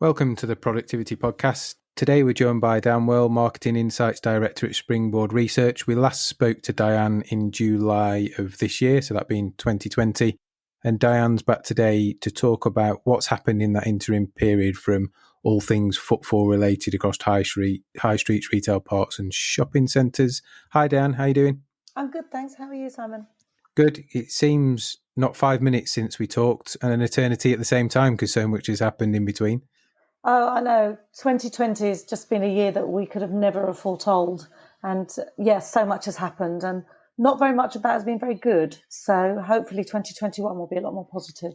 Welcome to the Productivity Podcast. Today we're joined by Diane Well, Marketing Insights Director at Springboard Research. We last spoke to Diane in July of this year, so that being 2020. And Diane's back today to talk about what's happened in that interim period from all things footfall related across high streets, retail parks and shopping centres. Hi Diane, how are you doing? I'm good, thanks. How are you, Simon? Good. It seems not 5 minutes since we talked and an eternity at the same time because so much has happened in between. Oh, I know. 2020 has just been a year that we could have never foretold. And yes, so much has happened and not very much of that has been very good. So hopefully 2021 will be a lot more positive.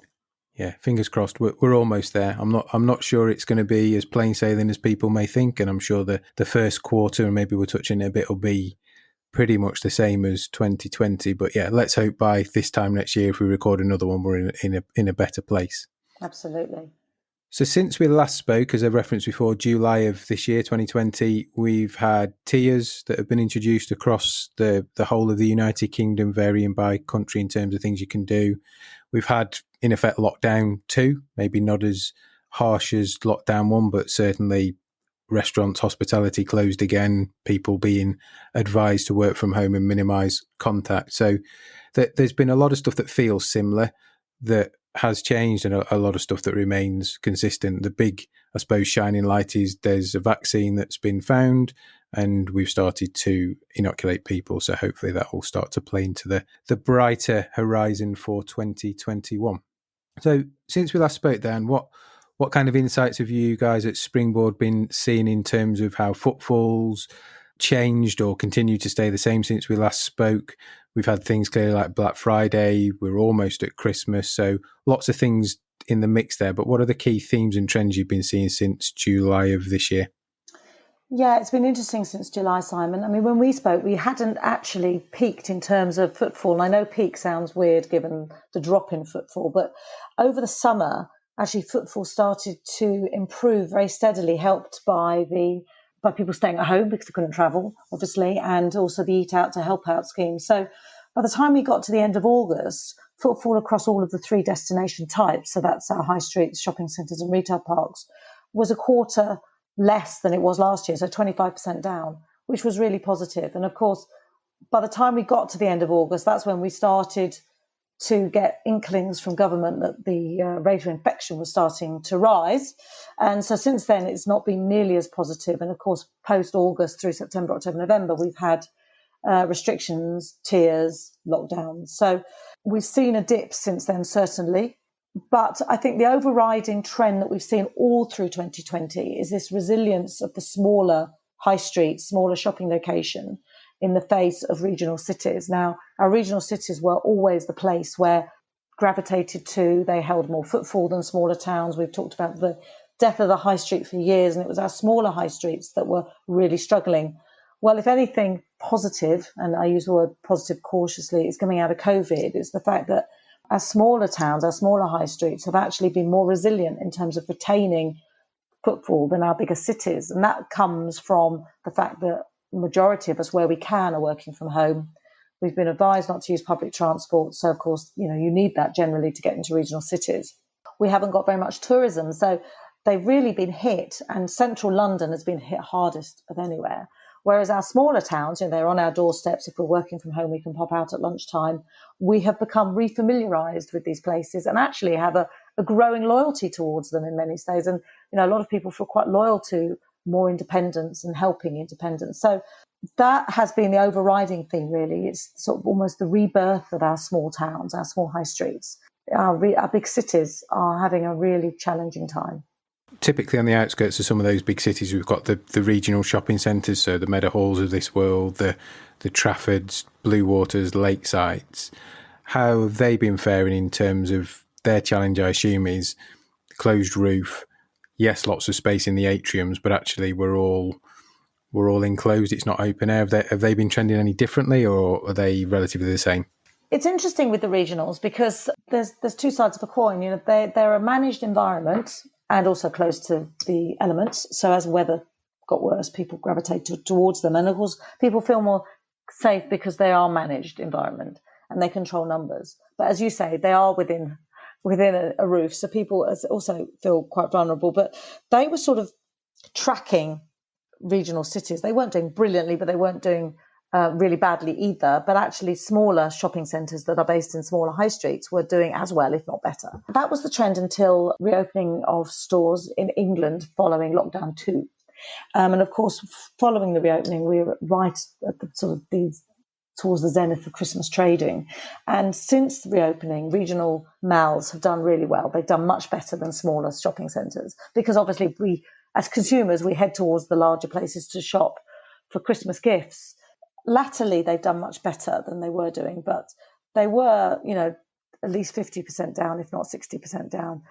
Yeah, fingers crossed. We're almost there. I'm not sure it's going to be as plain sailing as people may think, and I'm sure the first quarter, and maybe we're touching it a bit, will be pretty much the same as 2020. But yeah, let's hope by this time next year, if we record another one, we're in a better place. Absolutely. So since we last spoke, as I referenced before, July of this year, 2020, we've had tiers that have been introduced across the whole of the United Kingdom, varying by country in terms of things you can do. We've had, in effect, lockdown 2, maybe not as harsh as lockdown 1, but certainly restaurants, hospitality closed again, people being advised to work from home and minimise contact. So there's been a lot of stuff that feels similar that has changed and a lot of stuff that remains consistent. The big, I suppose, shining light is there's a vaccine that's been found and we've started to inoculate people. So hopefully that will start to play into the brighter horizon for 2021. So since we last spoke, Dan, what kind of insights have you guys at Springboard been seeing in terms of how footfalls changed or continue to stay the same since we last spoke? We've had things clearly like Black Friday, we're almost at Christmas, so lots of things in the mix there. But what are the key themes and trends you've been seeing since July of this year? Yeah, it's been interesting since July, Simon. I mean, when we spoke, we hadn't actually peaked in terms of footfall. And I know peak sounds weird given the drop in footfall, but over the summer, actually footfall started to improve very steadily, helped by people staying at home because they couldn't travel, obviously, and also the Eat Out to Help Out scheme. So by the time we got to the end of August, footfall across all of the 3 destination types, so that's our high streets, shopping centres and retail parks, was a quarter less than it was last year, so 25% down, which was really positive. And of course, by the time we got to the end of August, that's when we started to get inklings from government that the rate of infection was starting to rise. And so since then, it's not been nearly as positive. And of course, post-August through September, October, November, we've had restrictions, tiers, lockdowns. So we've seen a dip since then, certainly. But I think the overriding trend that we've seen all through 2020 is this resilience of the smaller high streets, smaller shopping location in the face of regional cities. Now, our regional cities were always the place where gravitated to, they held more footfall than smaller towns. We've talked about the death of the high street for years, and it was our smaller high streets that were really struggling. Well, if anything positive, and I use the word positive cautiously, is coming out of COVID, it's the fact that our smaller towns, our smaller high streets have actually been more resilient in terms of retaining footfall than our bigger cities. And that comes from the fact that the majority of us, where we can, are working from home. We've been advised not to use public transport. So, of course, you need that generally to get into regional cities. We haven't got very much tourism. So they've really been hit. And central London has been hit hardest of anywhere. Whereas our smaller towns, they're on our doorsteps. If we're working from home, we can pop out at lunchtime. We have become refamiliarized with these places and actually have a growing loyalty towards them in many states. And, a lot of people feel quite loyal to more independence and helping independence. So that has been the overriding theme, really. It's sort of almost the rebirth of our small towns, our small high streets. Our big cities are having a really challenging time. Typically on the outskirts of some of those big cities, we've got the regional shopping centres, so the Meadowhalls of this world, the Traffords, Blue Waters, Lakesides. How have they been faring in terms of their challenge, I assume, is closed roof? Yes, lots of space in the atriums, but actually we're all enclosed. It's not open air. Have they been trending any differently, or are they relatively the same? It's interesting with the regionals because there's 2 sides of a coin. They're a managed environment and also close to the elements. So as weather got worse, people gravitate towards them. And of course, people feel more safe because they are managed environment and they control numbers. But as you say, they are within within a roof. So people also feel quite vulnerable. But they were sort of tracking regional cities. They weren't doing brilliantly, but they weren't doing really badly either. But actually, smaller shopping centres that are based in smaller high streets were doing as well, if not better. That was the trend until reopening of stores in England following lockdown 2. And of course, following the reopening, we were right at the sort of towards the zenith of Christmas trading. And since the reopening, regional malls have done really well. They've done much better than smaller shopping centres because obviously we, as consumers, we head towards the larger places to shop for Christmas gifts. Latterly, they've done much better than they were doing, but they were, at least 50% down, if not 60% down,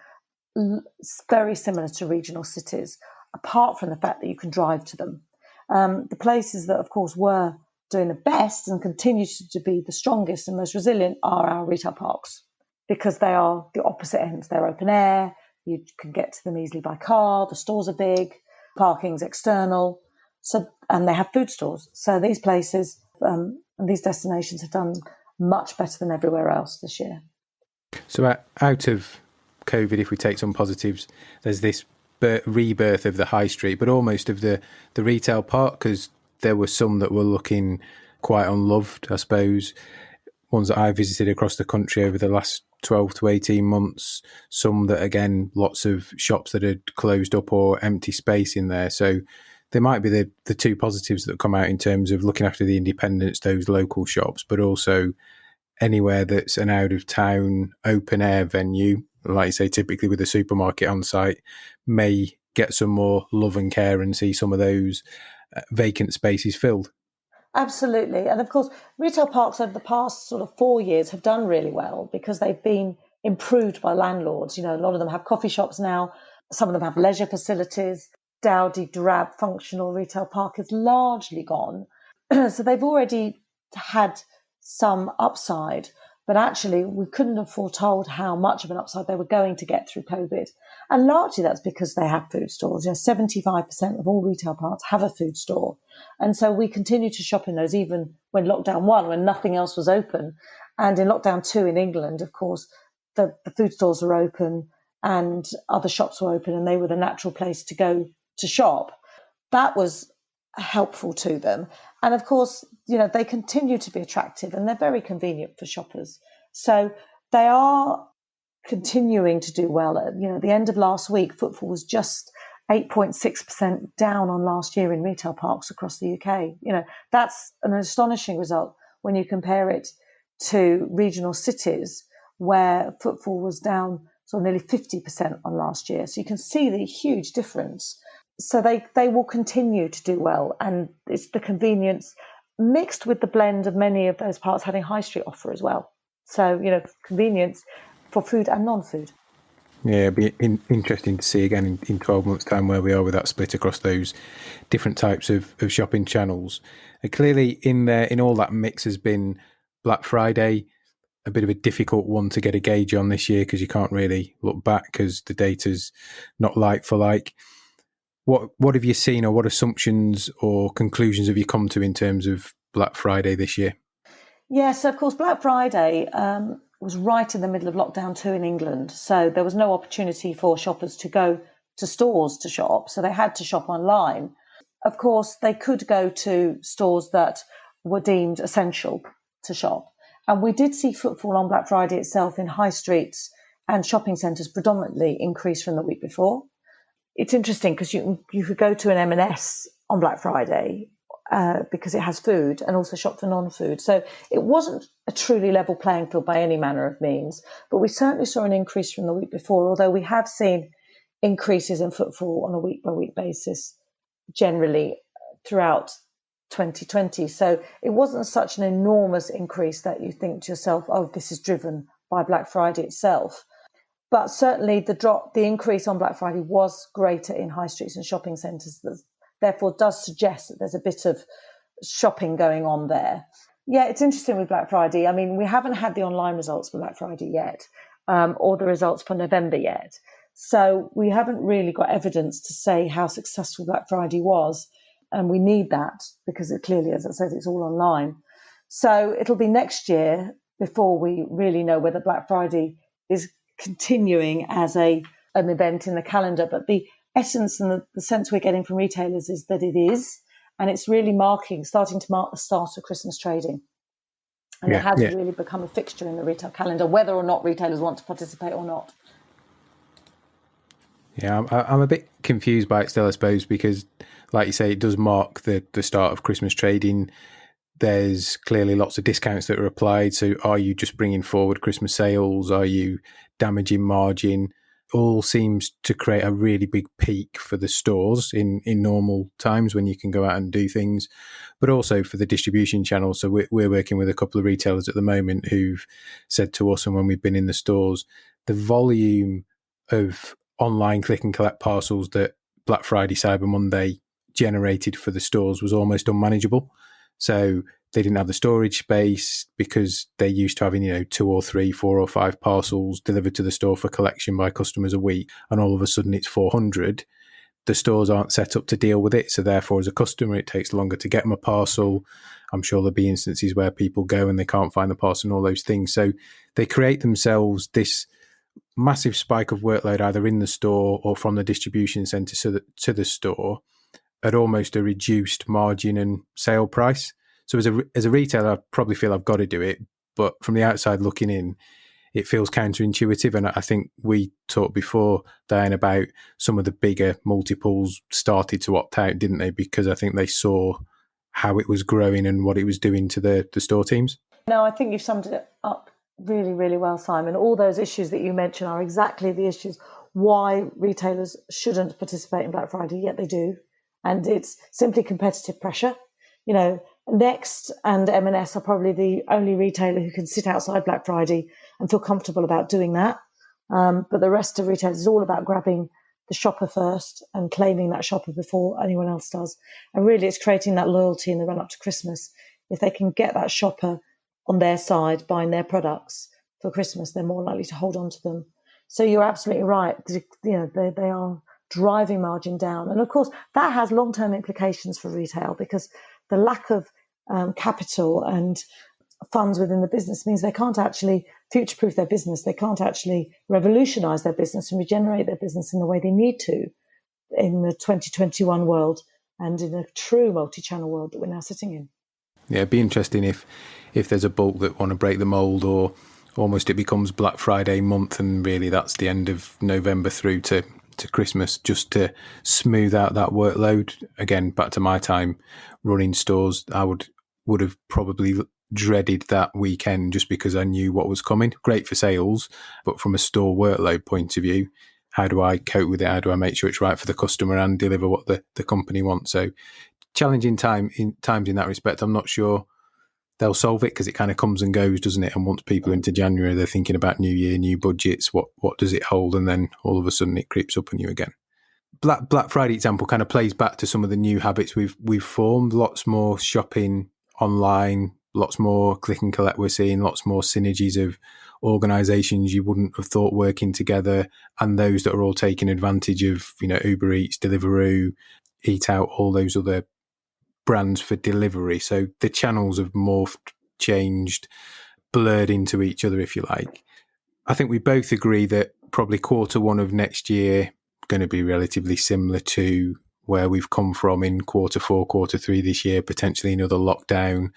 very similar to regional cities, apart from the fact that you can drive to them. The places that, of course, were doing the best and continue to be the strongest and most resilient are our retail parks, because they are the opposite ends. They're open air, you can get to them easily by car, the stores are big, parking's external, and they have food stores. So these places and these destinations have done much better than everywhere else this year. So out of COVID, if we take some positives, there's this rebirth of the high street, but almost of the retail park, because there were some that were looking quite unloved, I suppose. Ones that I visited across the country over the last 12 to 18 months, some that, again, lots of shops that had closed up or empty space in there. So there might be the two positives that come out in terms of looking after the independents, those local shops, but also anywhere that's an out-of-town open-air venue, like you say, typically with a supermarket on site, may get some more love and care and see some of those vacant spaces filled. Absolutely. And of course, retail parks over the past sort of 4 years have done really well because they've been improved by landlords. A lot of them have coffee shops now. Some of them have leisure facilities. Dowdy, drab, functional retail park is largely gone. So they've already had some upside, but actually we couldn't have foretold how much of an upside they were going to get through COVID. And largely that's because they have food stores. 75% of all retail parks have a food store. And so we continue to shop in those even when lockdown 1, when nothing else was open. And in lockdown 2 in England, of course, the food stores were open and other shops were open and they were the natural place to go to shop. That was helpful to them. And of course, they continue to be attractive and they're very convenient for shoppers. So they are continuing to do well. At the end of last week, footfall was just 8.6% down on last year in retail parks across the UK. That's an astonishing result when you compare it to regional cities where footfall was down sort of nearly 50% on last year. So you can see the huge difference. So they will continue to do well. And it's the convenience mixed with the blend of many of those parts having high street offer as well. So, convenience for food and non-food. Yeah, it'd be interesting to see again in 12 months' time where we are with that split across those different types of shopping channels. And clearly in all that mix has been Black Friday, a bit of a difficult one to get a gauge on this year because you can't really look back because the data's not like for like. What have you seen, or what assumptions or conclusions have you come to in terms of Black Friday this year? Yes, of course, Black Friday was right in the middle of lockdown 2 in England. So there was no opportunity for shoppers to go to stores to shop. So they had to shop online. Of course, they could go to stores that were deemed essential to shop. And we did see footfall on Black Friday itself in high streets and shopping centres predominantly increase from the week before. It's interesting because you could go to an M&S on Black Friday because it has food and also shop for non-food. So it wasn't a truly level playing field by any manner of means, but we certainly saw an increase from the week before, although we have seen increases in footfall on a week-by-week basis generally throughout 2020. So it wasn't such an enormous increase that you think to yourself, oh, this is driven by Black Friday itself. But certainly the increase on Black Friday was greater in high streets and shopping centres. Therefore, does suggest that there's a bit of shopping going on there. Yeah, it's interesting with Black Friday. I mean, we haven't had the online results for Black Friday yet, or the results for November yet. So we haven't really got evidence to say how successful Black Friday was. And we need that because it clearly, as I said, it's all online. So it'll be next year before we really know whether Black Friday is continuing as an event in the calendar. But the essence and the sense we're getting from retailers is that it is, and it's really starting to mark the start of Christmas trading. And it has really become a fixture in the retail calendar, whether or not retailers want to participate or not. Yeah, I'm a bit confused by it still, I suppose, because, like you say, it does mark the start of Christmas trading. There's clearly lots of discounts that are applied. So are you just bringing forward Christmas sales? Are you damaging margin? All seems to create a really big peak for the stores in normal times when you can go out and do things, but also for the distribution channel. So we're working with a couple of retailers at the moment who've said to us, and when we've been in the stores, the volume of online click and collect parcels that Black Friday, Cyber Monday generated for the stores was almost unmanageable. So they didn't have the storage space because they're used to having, 2 or 3, 4 or 5 parcels delivered to the store for collection by customers a week. And all of a sudden it's 400. The stores aren't set up to deal with it. So therefore, as a customer, it takes longer to get them a parcel. I'm sure there'll be instances where people go and they can't find the parcel and all those things. So they create themselves this massive spike of workload either in the store or from the distribution centre to the store at almost a reduced margin and sale price. So as a retailer, I probably feel I've got to do it, but from the outside looking in, it feels counterintuitive. And I think we talked before, Diane, about some of the bigger multiples started to opt out, didn't they? Because I think they saw how it was growing and what it was doing to the store teams. No, I think you've summed it up really, really well, Simon. All those issues that you mentioned are exactly the issues why retailers shouldn't participate in Black Friday, yet they do. And it's simply competitive pressure. Next and M&S are probably the only retailer who can sit outside Black Friday and feel comfortable about doing that. But the rest of retailers is all about grabbing the shopper first and claiming that shopper before anyone else does. And really it's creating that loyalty in the run up to Christmas. If they can get that shopper on their side buying their products for Christmas, they're more likely to hold on to them. So you're absolutely right. They are driving margin down. And of course, that has long-term implications for retail because the lack of capital and funds within the business means they can't actually future-proof their business. They can't actually revolutionize their business and regenerate their business in the way they need to in the 2021 world and in a true multi-channel world that we're now sitting in. Yeah, it'd be interesting if there's a bulk that want to break the mold, or almost it becomes Black Friday month and really that's the end of November through to Christmas, just to smooth out that workload. Again, back to my time running stores, I would have probably dreaded that weekend just because I knew what was coming. Great for sales, but from a store workload point of view, how do I cope with it? How do I make sure it's right for the customer and deliver what the company wants? So challenging times in that respect. I'm not sure they'll solve it because it kind of comes and goes, doesn't it? And once people are into January, they're thinking about new year, new budgets, what does it hold? And then all of a sudden it creeps up on you again. Black Friday example kind of plays back to some of the new habits we've formed. Lots more shopping online, lots more click and collect. We're seeing lots more synergies of organisations you wouldn't have thought working together, and those that are all taking advantage of Uber Eats, Deliveroo, Eat Out, all those other brands for delivery. So the channels have morphed, changed, blurred into each other, if you like. I think we both agree that probably Q1 of next year going to be relatively similar to where we've come from in Q4, Q3 this year, potentially another lockdown,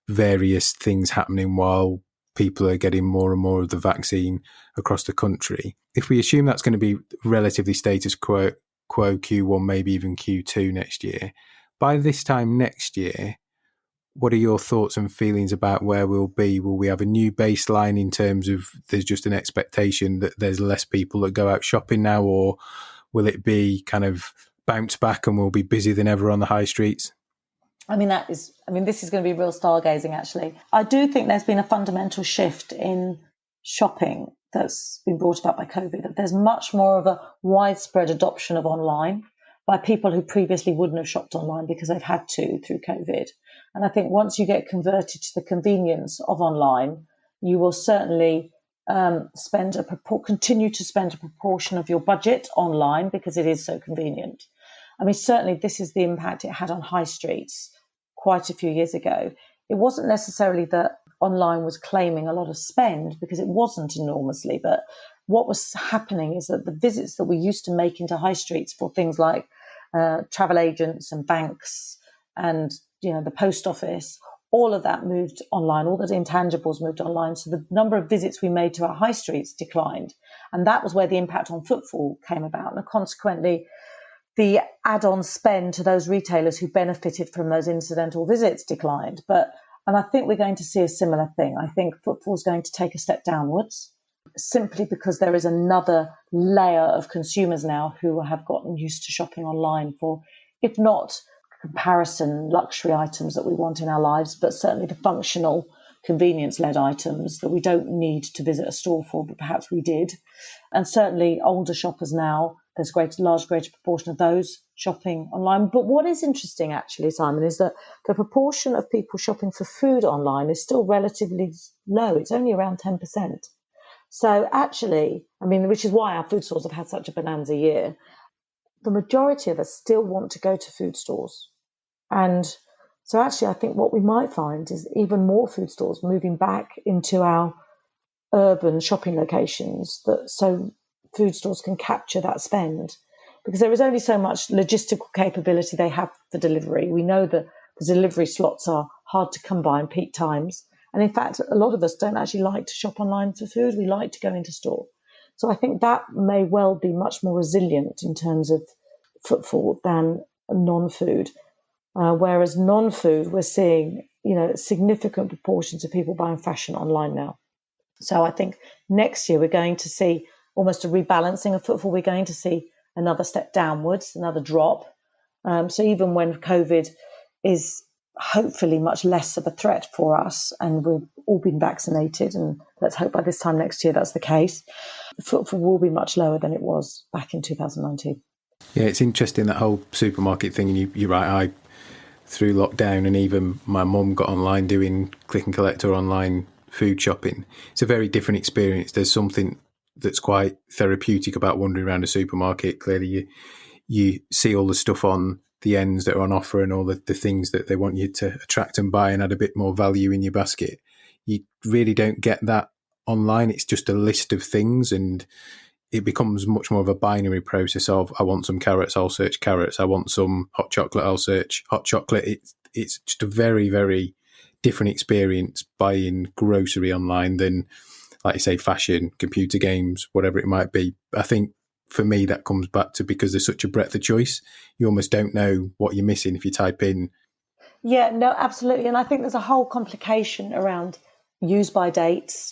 various things happening while people are getting more and more of the vaccine across the country. If we assume that's going to be relatively status quo Q1, maybe even Q2 next year, by this time next year, what are your thoughts and feelings about where we'll be? Will we have a new baseline in terms of there's just an expectation that there's less people that go out shopping now, or will it be kind of bounce back and we'll be busier than ever on the high streets? This is going to be real stargazing, actually. I do think there's been a fundamental shift in shopping that's been brought about by COVID. There's much more of a widespread adoption of online by people who previously wouldn't have shopped online because they've had to through COVID. And I think once you get converted to the convenience of online, you will certainly continue to spend a proportion of your budget online because it is so convenient. Certainly this is the impact it had on high streets quite a few years ago. It wasn't necessarily that online was claiming a lot of spend, because it wasn't enormously, but what was happening is that the visits that we used to make into high streets for things like travel agents and banks and the post office, all of that moved online. All the intangibles moved online. So the number of visits we made to our high streets declined. And that was where the impact on footfall came about. And consequently, the add-on spend to those retailers who benefited from those incidental visits declined. And I think we're going to see a similar thing. I think footfall is going to take a step downwards, simply because there is another layer of consumers now who have gotten used to shopping online for, if not comparison luxury items that we want in our lives, but certainly the functional convenience-led items that we don't need to visit a store for, but perhaps we did. And certainly older shoppers now, there's a greater proportion of those shopping online. But what is interesting, actually, Simon, is that the proportion of people shopping for food online is still relatively low. It's only around 10%. So actually, which is why our food stores have had such a bonanza year, the majority of us still want to go to food stores. And so actually, I think what we might find is even more food stores moving back into our urban shopping locations, so food stores can capture that spend, because there is only so much logistical capability they have for delivery. We know that the delivery slots are hard to come by in peak times. And in fact, a lot of us don't actually like to shop online for food. We like to go into store. So I think that may well be much more resilient in terms of footfall than non-food. Whereas non-food, we're seeing, significant proportions of people buying fashion online now. So I think next year we're going to see almost a rebalancing of footfall. We're going to see another step downwards, another drop. So even when COVID is hopefully much less of a threat for us and we've all been vaccinated, and let's hope by this time next year that's the case, footfall will be much lower than it was back in 2019. Yeah, it's interesting, that whole supermarket thing. And you're right, through lockdown, and even my mum got online doing click and collect or online food shopping. It's a very different experience. There's something that's quite therapeutic about wandering around a supermarket. Clearly, you see all the stuff on the ends that are on offer and all the things that they want you to attract and buy and add a bit more value in your basket. You really don't get that online. It's just a list of things, and it becomes much more of a binary process of, I want some carrots, I'll search carrots. I want some hot chocolate, I'll search hot chocolate. It's just a very, very different experience buying grocery online than, like you say, fashion, computer games, whatever it might be. I think for me that comes back to, because there's such a breadth of choice, you almost don't know what you're missing if you type in. Yeah, no, absolutely. And I think there's a whole complication around use by dates.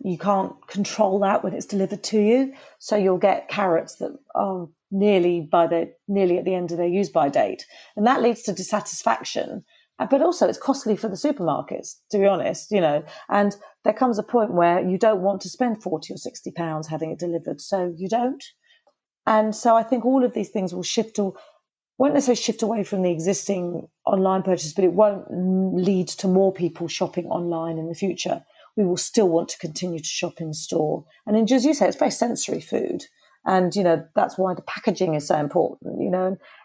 You can't control that when it's delivered to you. So you'll get carrots that are nearly at the end of their use by date. And that leads to dissatisfaction. But also it's costly for the supermarkets, to be honest, and there comes a point where you don't want to spend 40 or 60 pounds having it delivered. So you don't. And so I think all of these things will won't necessarily shift away from the existing online purchase, but it won't lead to more people shopping online in the future. We will still want to continue to shop in store. And as you say, it's very sensory food. And, that's why the packaging is so important,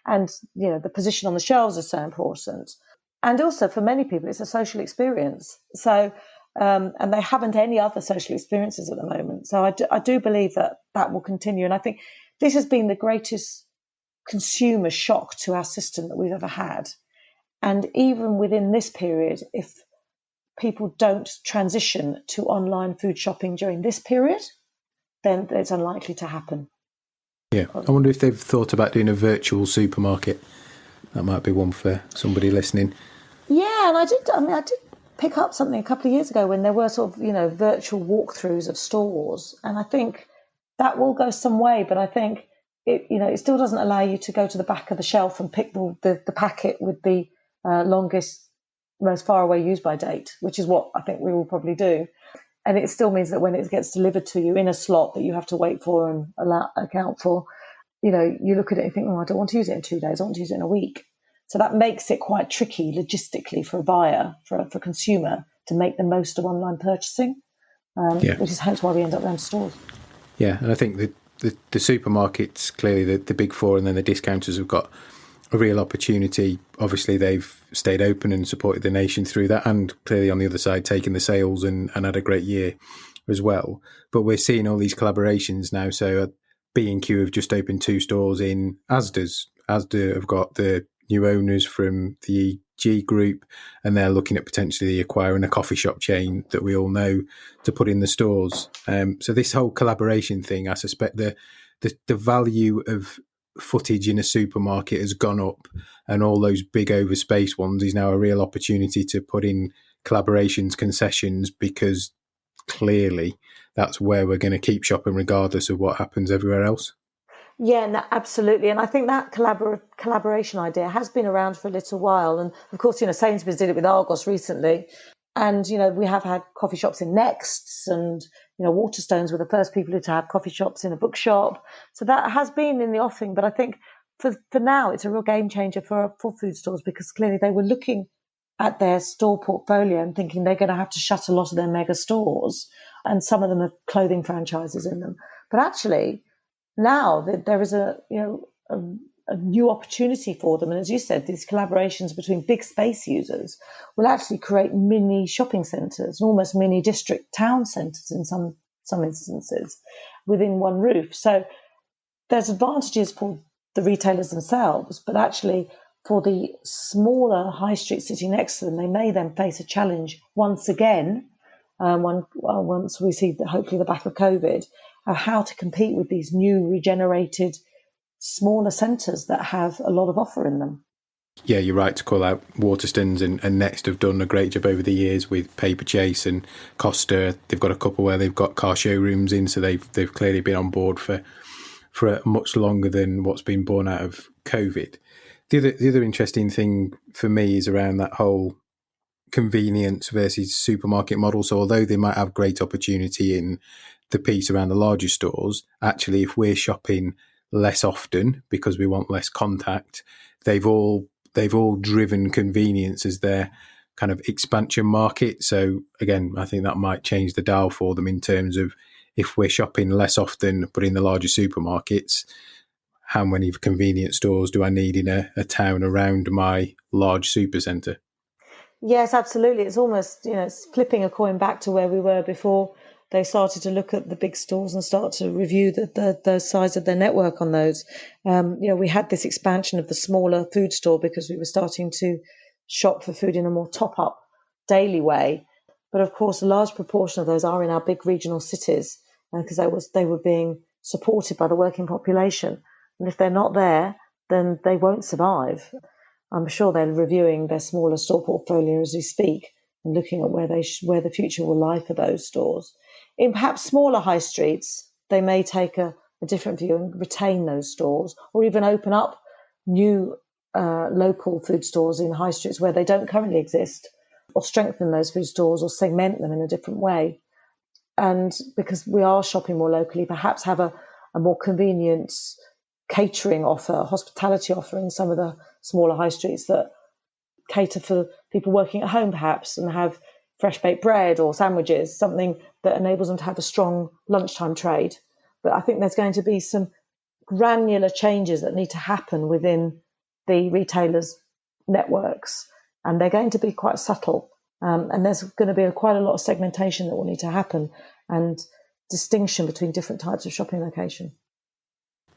and the position on the shelves is so important. And also for many people, it's a social experience. So, and they haven't any other social experiences at the moment. So I do believe that will continue. And I think this has been the greatest consumer shock to our system that we've ever had. And even within this period, if people don't transition to online food shopping during this period, then it's unlikely to happen. Yeah, I wonder if they've thought about doing a virtual supermarket. That might be one for somebody listening. Yeah, and I did pick up something a couple of years ago when there were sort of, virtual walkthroughs of stores. And I think that will go some way, but I think it still doesn't allow you to go to the back of the shelf and pick the packet with the longest, most far away use by date, which is what I think we will probably do. And it still means that when it gets delivered to you in a slot that you have to wait for and account for, you look at it and think, I don't want to use it in 2 days, I want to use it in a week. So that makes it quite tricky logistically for a buyer, for a consumer, to make the most of online purchasing, which is hence why we end up going to stores. Yeah, and I think the supermarkets, clearly the big four, and then the discounters have got a real opportunity. Obviously, they've stayed open and supported the nation through that, and clearly on the other side, taken the sales and had a great year. as well. But we're seeing all these collaborations now. So B&Q have just opened 2 stores in Asda's. Asda have got the new owners from the G Group, and they're looking at potentially acquiring a coffee shop chain that we all know to put in the stores. So this whole collaboration thing, I suspect the value of footage in a supermarket has gone up, and all those big overspaced ones is now a real opportunity to put in collaborations, concessions, because clearly that's where we're going to keep shopping regardless of what happens everywhere else. Yeah, no, absolutely. And I think that collaboration idea has been around for a little while. And of course, Sainsbury's did it with Argos recently. And, we have had coffee shops in Nexts, and, Waterstones were the first people to have coffee shops in a bookshop. So that has been in the offing. But I think for now, it's a real game changer for food stores, because clearly they were looking at their store portfolio and thinking they're going to have to shut a lot of their mega stores. And some of them have clothing franchises in them. But actually, now that there is a new opportunity for them, and as you said, these collaborations between big space users will actually create mini shopping centres, almost mini district town centres in some instances, within one roof. So there's advantages for the retailers themselves, but actually for the smaller high street sitting next to them, they may then face a challenge once again, once we see hopefully the back of COVID, of how to compete with these new regenerated smaller centres that have a lot of offer in them. Yeah, you're right to call out Waterstones and Next have done a great job over the years with Paper Chase and Costa. They've got a couple where they've got car showrooms in, so they've clearly been on board for much longer than what's been born out of COVID. The other interesting thing for me is around that whole convenience versus supermarket model. So although they might have great opportunity in the piece around the larger stores, actually if we're shopping less often because we want less contact, they've all driven convenience as their kind of expansion market. So again, I think that might change the dial for them in terms of, if we're shopping less often but in the larger supermarkets, how many convenience stores do I need in a town around my large supercentre? Yes, absolutely. It's almost, it's flipping a coin back to where we were before they started to look at the big stores and start to review the size of their network on those. We had this expansion of the smaller food store because we were starting to shop for food in a more top-up daily way. But of course, a large proportion of those are in our big regional cities, because they were being supported by the working population. And if they're not there, then they won't survive. I'm sure they're reviewing their smaller store portfolio as we speak and looking at where the future will lie for those stores. In perhaps smaller high streets, they may take a different view and retain those stores, or even open up new local food stores in high streets where they don't currently exist, or strengthen those food stores or segment them in a different way. And because we are shopping more locally, perhaps have a more convenient catering offer, hospitality offer in some of the smaller high streets that cater for people working at home perhaps, and have fresh baked bread or sandwiches, something that enables them to have a strong lunchtime trade. But I think there's going to be some granular changes that need to happen within the retailers' networks, and they're going to be quite subtle. And there's going to be quite a lot of segmentation that will need to happen, and distinction between different types of shopping location.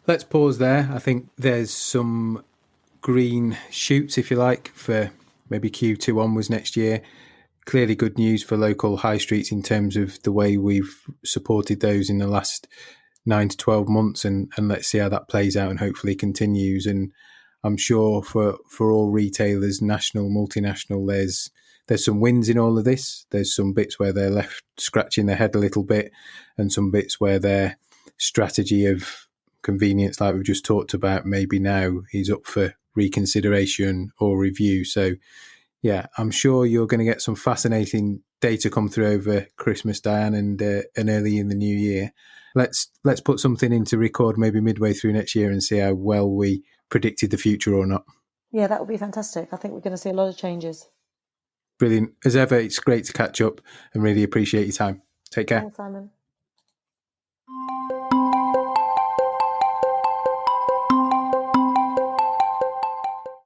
Let's pause there. I think there's some green shoots, if you like, for maybe Q2 onwards next year. Clearly good news for local high streets in terms of the way we've supported those in the last 9 to 12 months, and let's see how that plays out and hopefully continues. And I'm sure for all retailers, national, multinational, there's some wins in all of this. There's some bits where they're left scratching their head a little bit, and some bits where their strategy of convenience, like we've just talked about, maybe now is up for reconsideration or review. So yeah, I'm sure you're going to get some fascinating data come through over Christmas, Diane, and early in the new year. Let's put something into record maybe midway through next year and see how well we predicted the future or not. Yeah, that would be fantastic. I think we're going to see a lot of changes. Brilliant. As ever, it's great to catch up and really appreciate your time. Take care. Thanks, Simon.